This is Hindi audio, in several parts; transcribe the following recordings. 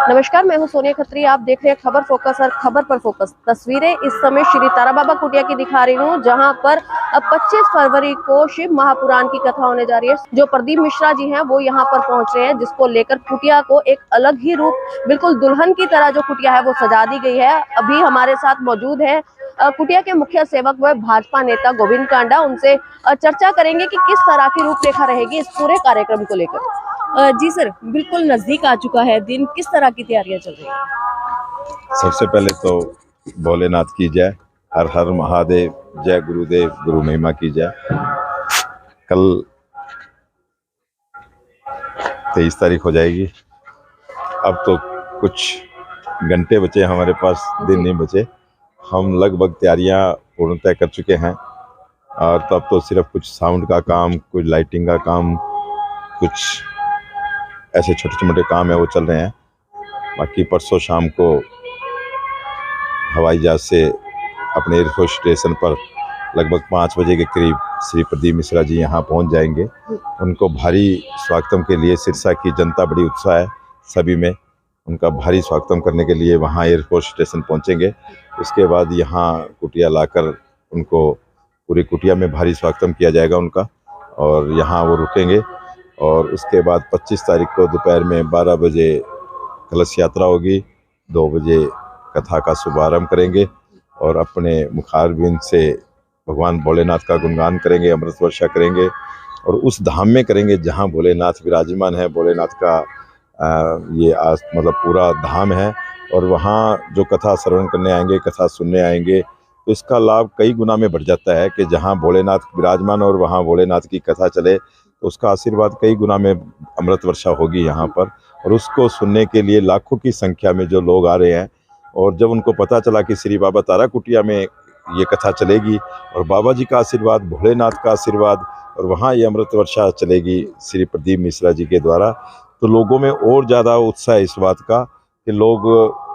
नमस्कार, मैं हूं सोनिया खत्री। आप देख रहे हैं खबर फोकस और खबर पर फोकस। तस्वीरें इस समय श्री तारा बाबा कुटिया की दिखा रही हूं, जहां पर अब 25 फरवरी को शिव महापुराण की कथा होने जा रही है। जो प्रदीप मिश्रा जी हैं वो यहां पर पहुंच रहे हैं, जिसको लेकर कुटिया को एक अलग ही रूप, बिल्कुल दुल्हन की तरह जो कुटिया है वो सजा दी गई है। अभी हमारे साथ मौजूद है कुटिया के मुख्य सेवक व भाजपा नेता गोविंद कांडा। उनसे चर्चा करेंगे कि किस तरह की रूपरेखा रहेगी इस पूरे कार्यक्रम को लेकर। जी सर, बिल्कुल नजदीक आ चुका है दिन, किस तरह की तैयारियां चल रही है? सबसे पहले तो भोलेनाथ की जय, हर हर महादेव, जय गुरुदेव, गुरु महिमा की जय। कल 23 तारीख हो जाएगी। अब तो कुछ घंटे बचे, हमारे पास दिन नहीं बचे। हम लगभग तैयारियां पूर्णतः कर चुके हैं और तब तो सिर्फ कुछ साउंड का काम, कुछ लाइटिंग का काम, कुछ ऐसे छोटे मोटे काम है वो चल रहे हैं। बाकी परसों शाम को हवाई जहाज से अपने एयरफोर्स स्टेशन पर लगभग 5 बजे के करीब श्री प्रदीप मिश्रा जी यहाँ पहुँच जाएंगे। उनको भारी स्वागतम के लिए सिरसा की जनता बड़ी उत्साह है, सभी में उनका भारी स्वागतम करने के लिए वहाँ एयरफोर्स स्टेशन पहुँचेंगे। उसके बाद यहाँ कुटिया लाकर उनको पूरी कुटिया में भारी स्वागतम किया जाएगा उनका, और यहाँ वो रुकेंगे। और उसके बाद 25 तारीख को दोपहर में 12 बजे कलश यात्रा होगी, 2 बजे कथा का शुभारंभ करेंगे और अपने मुखारबिंद से भगवान भोलेनाथ का गुणगान करेंगे, अमृत वर्षा करेंगे और उस धाम में करेंगे जहाँ भोलेनाथ विराजमान है। भोलेनाथ का ये मतलब पूरा धाम है, और वहाँ जो कथा श्रवण करने आएंगे, कथा सुनने आएंगे, तो इसका लाभ कई गुना में बढ़ जाता है कि जहाँ भोलेनाथ विराजमान और वहाँ भोलेनाथ की कथा चले तो उसका आशीर्वाद कई गुना में अमृत वर्षा होगी यहाँ पर। और उसको सुनने के लिए लाखों की संख्या में जो लोग आ रहे हैं, और जब उनको पता चला कि श्री बाबा तारा कुटिया में ये कथा चलेगी और बाबा जी का आशीर्वाद, भोलेनाथ का आशीर्वाद, और वहाँ ये अमृत वर्षा चलेगी श्री प्रदीप मिश्रा जी के द्वारा, तो लोगों में और ज़्यादा उत्साह है इस बात का कि लोग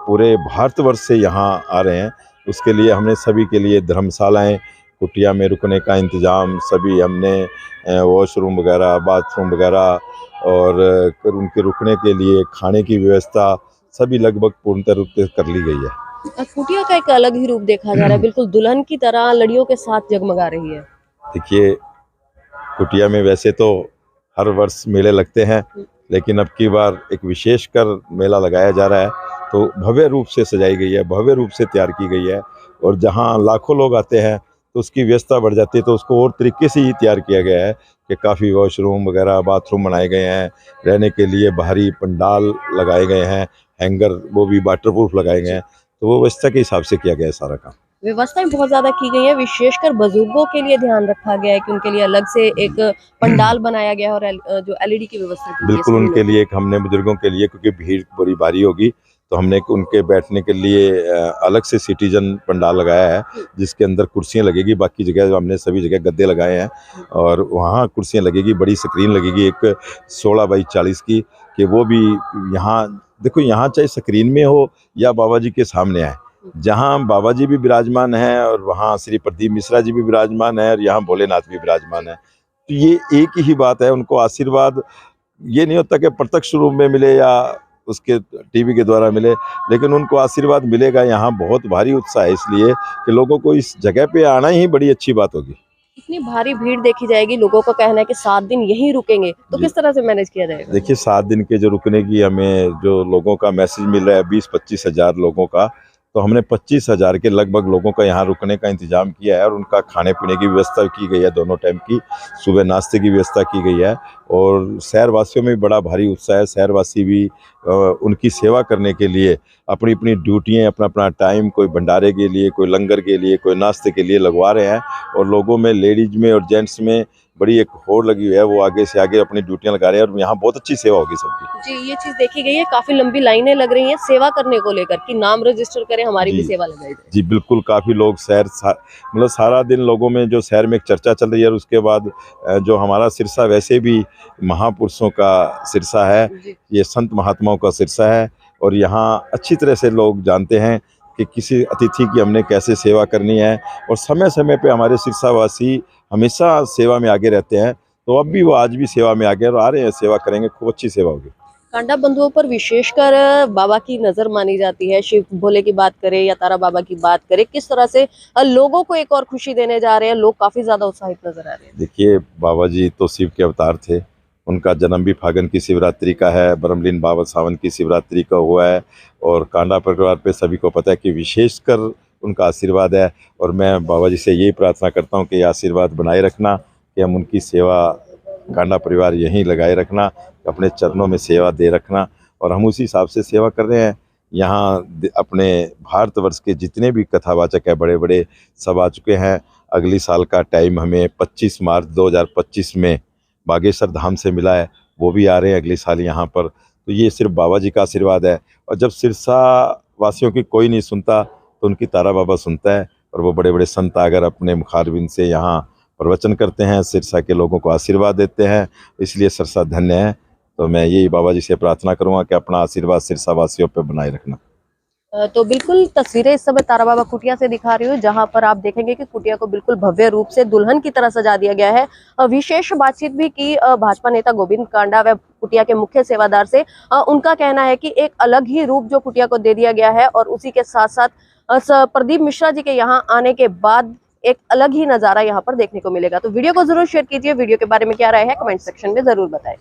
पूरे भारतवर्ष से यहाँ आ रहे हैं। उसके लिए हमने सभी के लिए धर्मशालाएँ, कुटिया में रुकने का इंतज़ाम सभी हमने वॉशरूम वगैरह, बाथरूम वगैरह और उनके रुकने के लिए खाने की व्यवस्था सभी लगभग पूर्णतः रूप से कर ली गई है। कुटिया का एक अलग ही रूप देखा जा रहा है, बिल्कुल दुल्हन की तरह लड़ियों के साथ जगमगा रही है। देखिए, कुटिया में वैसे तो हर वर्ष मेले लगते हैं, लेकिन अब की बार एक विशेषकर मेला लगाया जा रहा है, तो भव्य रूप से सजाई गई है, भव्य रूप से तैयार की गई है। और जहां लाखों लोग आते हैं तो उसकी व्यवस्था बढ़ जाती है, तो उसको और तरीके से ही तैयार किया गया है कि काफ़ी वॉशरूम वगैरह, बाथरूम बनाए गए हैं, रहने के लिए बाहरी पंडाल लगाए गए हैं, हैंगर वो भी वाटरप्रूफ लगाए गए हैं। तो वो व्यवस्था के हिसाब से किया गया है सारा काम। व्यवस्थाएं बहुत ज्यादा की गई है, विशेषकर बुजुर्गों के लिए ध्यान रखा गया है कि उनके लिए अलग से एक पंडाल बनाया गया है और जो एलईडी की व्यवस्था की गई है बिल्कुल उनके लिए एक हमने बुजुर्गों के लिए, क्योंकि भीड़ बड़ी भारी होगी, तो हमने उनके बैठने के लिए अलग से सिटीजन पंडाल लगाया है, जिसके अंदर कुर्सियां लगेगी। बाकी जगह हमने सभी जगह गद्दे लगाए हैं और वहाँ कुर्सियां लगेगी, बड़ी स्क्रीन लगेगी एक 16x40 की, कि वो भी यहाँ देखो, यहाँ चाहे स्क्रीन में हो या बाबा जी के सामने आए, जहाँ बाबा जी भी विराजमान है और वहाँ श्री प्रदीप मिश्रा जी भी विराजमान है और यहाँ भोलेनाथ भी विराजमान है, तो ये एक ही बात है। उनको आशीर्वाद ये नहीं होता कि प्रत्यक्ष रूप में मिले या उसके टीवी के द्वारा मिले, लेकिन उनको आशीर्वाद मिलेगा। यहाँ बहुत भारी उत्साह है, इसलिए कि लोगों को इस जगह पे आना ही बड़ी अच्छी बात होगी। इतनी भारी भीड़ देखी जाएगी, लोगों का कहना है कि 7 दिन यहीं रुकेंगे, तो किस तरह से मैनेज किया जाएगा? देखिए, 7 दिन के जो रुकने की हमें जो लोगों का मैसेज मिल रहा है 20-25 हज़ार लोगों का, तो हमने 25 हज़ार के लगभग लोगों का यहाँ रुकने का इंतजाम किया है और उनका खाने पीने की व्यवस्था की गई है, दोनों टाइम की सुबह नाश्ते की व्यवस्था की गई है। और शहरवासियों में बड़ा भारी उत्साह है, शहरवासी भी उनकी सेवा करने के लिए अपनी अपनी ड्यूटियाँ, अपना अपना टाइम, कोई भंडारे के लिए, कोई लंगर के लिए, कोई नाश्ते के लिए लगवा रहे हैं। और लोगों में, लेडीज में और जेंट्स में बड़ी एक होड़ लगी हुई है, वो आगे से आगे अपनी ड्यूटियां लगा रहे हैं और यहाँ बहुत अच्छी सेवा होगी सबकी। जी, ये चीज देखी गई है, काफी लंबी लाइनें लग रही हैं सेवा करने को लेकर कि नाम रजिस्टर करें, हमारी भी सेवा लगाई जाए। जी बिल्कुल, काफ़ी लोग मतलब सारा दिन लोगों में जो शहर में एक चर्चा चल रही है। और उसके बाद जो हमारा सिरसा वैसे भी महापुरुषों का सिरसा है, ये संत महात्माओं का सिरसा है, और यहाँ अच्छी तरह से लोग जानते हैं कि किसी अतिथि की हमने कैसे सेवा करनी है। और समय समय पे हमारे सिरसावासी हमेशा सेवा में आगे रहते हैं, तो अब भी वो आज भी सेवा में आगे और आ रहे हैं, सेवा करेंगे, खूब अच्छी सेवा होगी। कांडा बंधुओं पर विशेषकर बाबा की नजर मानी जाती है। शिव भोले की बात करें या तारा बाबा की बात करें, किस तरह से लोगों को एक और खुशी देने जा रहे हैं, लोग काफी ज्यादा उत्साहित नजर आ रहे हैं। देखिए, बाबा जी तो शिव के अवतार थे। उनका जन्म भी फागन की शिवरात्रि का है, ब्रह्मलीन बाबा सावन की शिवरात्रि का हुआ है। और कांडा परिवार पे सभी को पता है कि विशेषकर उनका आशीर्वाद है। और मैं बाबा जी से यही प्रार्थना करता हूँ कि ये आशीर्वाद बनाए रखना, कि हम उनकी सेवा, कांडा परिवार यहीं लगाए रखना, अपने चरणों में सेवा दे रखना। और हम उसी हिसाब से सेवा कर रहे हैं। यहाँ अपने भारतवर्ष के जितने भी कथावाचक है, बड़े बड़े सब आ चुके हैं। अगली साल का टाइम हमें 25 मार्च 2025 में बागेश्वर धाम से मिला है, वो भी आ रहे हैं अगले साल यहाँ पर। तो ये सिर्फ बाबा जी का आशीर्वाद है। और जब सिरसा वासियों की कोई नहीं सुनता तो उनकी तारा बाबा सुनता है। और वो बड़े बड़े संत आकर अपने मुखारबिंद से यहाँ प्रवचन करते हैं, सिरसा के लोगों को आशीर्वाद देते हैं। इसलिए सिरसा धन्य है। तो मैं यही बाबा जी से प्रार्थना करूँगा कि अपना आशीर्वाद सिरसा वासियों पर बनाए रखना। तो बिल्कुल तस्वीरें इस समय तारा बाबा कुटिया से दिखा रही हूँ, जहां पर आप देखेंगे कि कुटिया को बिल्कुल भव्य रूप से दुल्हन की तरह सजा दिया गया है। विशेष बातचीत भी की भाजपा नेता गोविंद कांडा व कुटिया के मुख्य सेवादार से। उनका कहना है कि एक अलग ही रूप जो कुटिया को दे दिया गया है, और उसी के साथ साथ प्रदीप मिश्रा जी के यहाँ आने के बाद एक अलग ही नजारा यहाँ पर देखने को मिलेगा। तो वीडियो को जरूर शेयर कीजिए। वीडियो के बारे में क्या राय है कमेंट सेक्शन में जरूर बताएं।